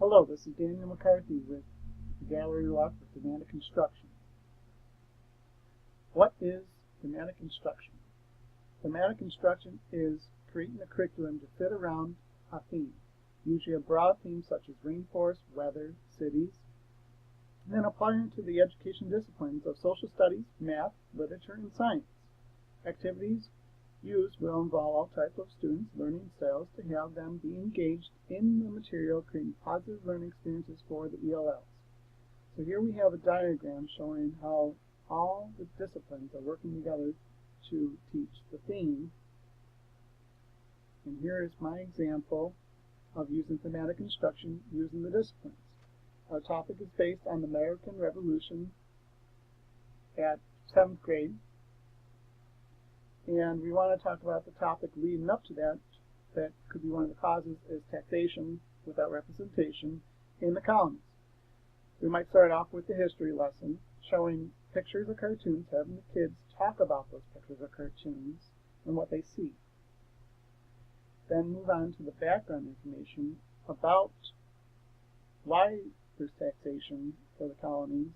Hello, this is Daniel McCarthy with the Gallery Walk for Thematic Instruction. What is thematic instruction? Thematic instruction is creating a curriculum to fit around a theme, usually a broad theme such as rainforest, weather, cities, and then applying it to the education disciplines of social studies, math, literature, and science. Activities used will involve all types of students' learning styles to have them be engaged in the material, creating positive learning experiences for the ELLs. So here we have a diagram showing how all the disciplines are working together to teach the theme. And here is my example of using thematic instruction using the disciplines. Our topic is based on the American Revolution at 7th grade. And we want to talk about the topic leading up to that. That could be one of the causes is taxation without representation in the colonies. We might start off with the history lesson, showing pictures or cartoons, having the kids talk about those pictures or cartoons and what they see. Then move on to the background information about why there's taxation for the colonies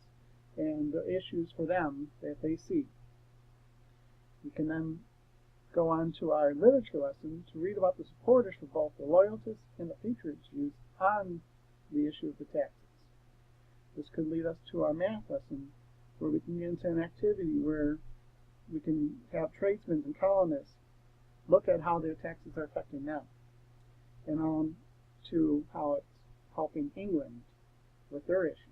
and the issues for them that they see. We can then go on to our literature lesson to read about the supporters for both the loyalists and the patriots' views on the issue of the taxes. This could lead us to our math lesson, where we can get into an activity where we can have tradesmen and colonists look at how their taxes are affecting them, and on to how it's helping England with their issues.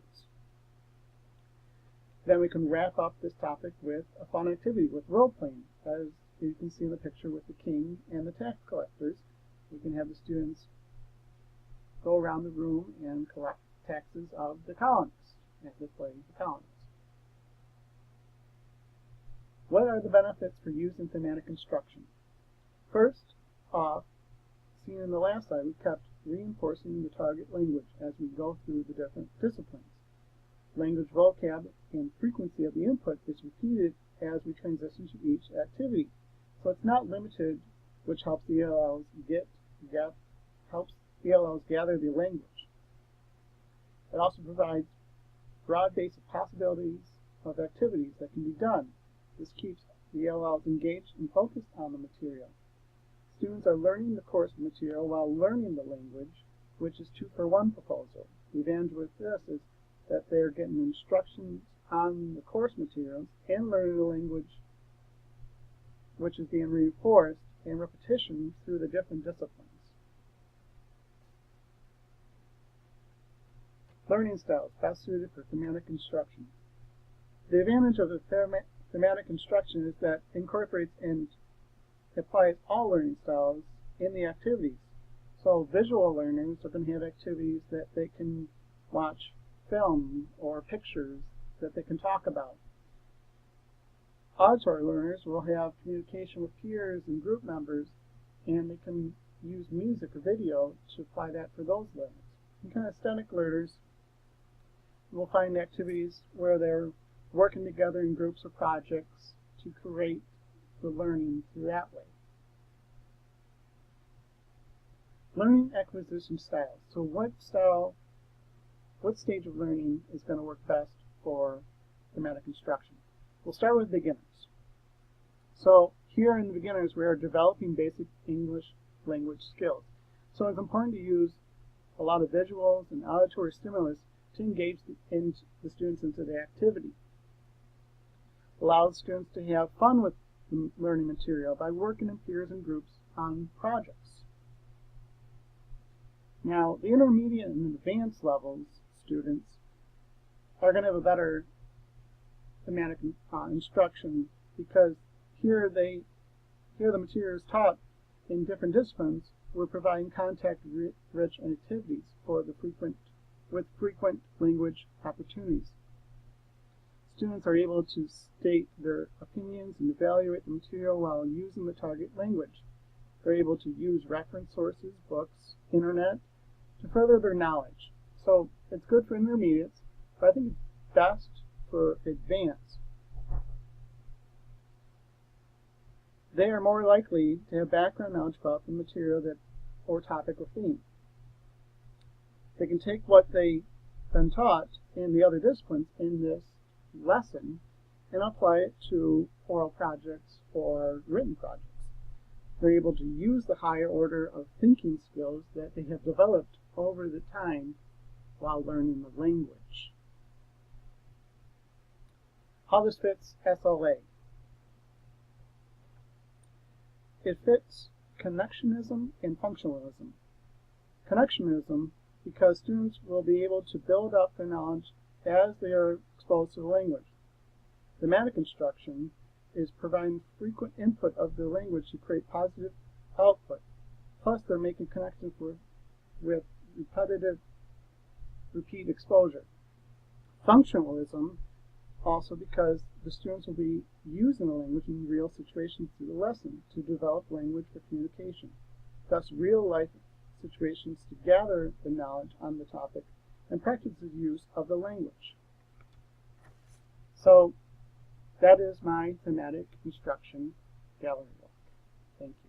Then we can wrap up this topic with a fun activity with role-playing. As you can see in the picture with the king and the tax collectors, we can have the students go around the room and collect taxes of the colonists as they play the colonists. What are the benefits for using thematic instruction? First off, seen in the last slide, we kept reinforcing the target language as we go through the different disciplines. Language vocab and frequency of the input is repeated as we transition to each activity. So it's not limited, which helps the ELLs gather the language. It also provides broad base of possibilities of activities that can be done. This keeps the ELLs engaged and focused on the material. Students are learning the course material while learning the language, which is 2-for-1 proposal. The advantage with this is that they're getting instructions on the course materials and learning the language, which is being reinforced and repetition through the different disciplines. Learning styles best suited for thematic instruction. The advantage of the thematic instruction is that it incorporates and applies all learning styles in the activities. So visual learners are going to have activities that they can watch film or pictures that they can talk about. Auditory learners will have communication with peers and group members, and they can use music or video to apply that for those learners. And kinesthetic learners will find activities where they're working together in groups or projects to create the learning through that way. Learning acquisition styles. So what stage of learning is going to work best for thematic instruction? We'll start with beginners. So here in the beginners, we are developing basic English language skills. So it's important to use a lot of visuals and auditory stimulus to engage the students into the activity. Allow students to have fun with the learning material by working in peers and groups on projects. Now, the intermediate and advanced levels students are going to have a better thematic instruction, because here the material is taught in different disciplines. We're providing contact-rich activities for the frequent language opportunities. Students are able to state their opinions and evaluate the material while using the target language. They're able to use reference sources, books, internet, to further their knowledge. So it's good for intermediates, but I think it's best for advanced. They are more likely to have background knowledge about the material or topic or theme. They can take what they been taught in the other disciplines in this lesson and apply it to oral projects or written projects. They're able to use the higher order of thinking skills that they have developed over the time while learning the language. How this fits SLA. It fits connectionism and functionalism. Connectionism because students will be able to build up their knowledge as they are exposed to the language. Thematic instruction is providing frequent input of the language to create positive output. Plus, they're making connections with repetitive repeat exposure. Functionalism, also because the students will be using the language in real situations through the lesson to develop language for communication. Thus, real-life situations to gather the knowledge on the topic and practice the use of the language. So, that is my thematic instruction gallery work. Thank you.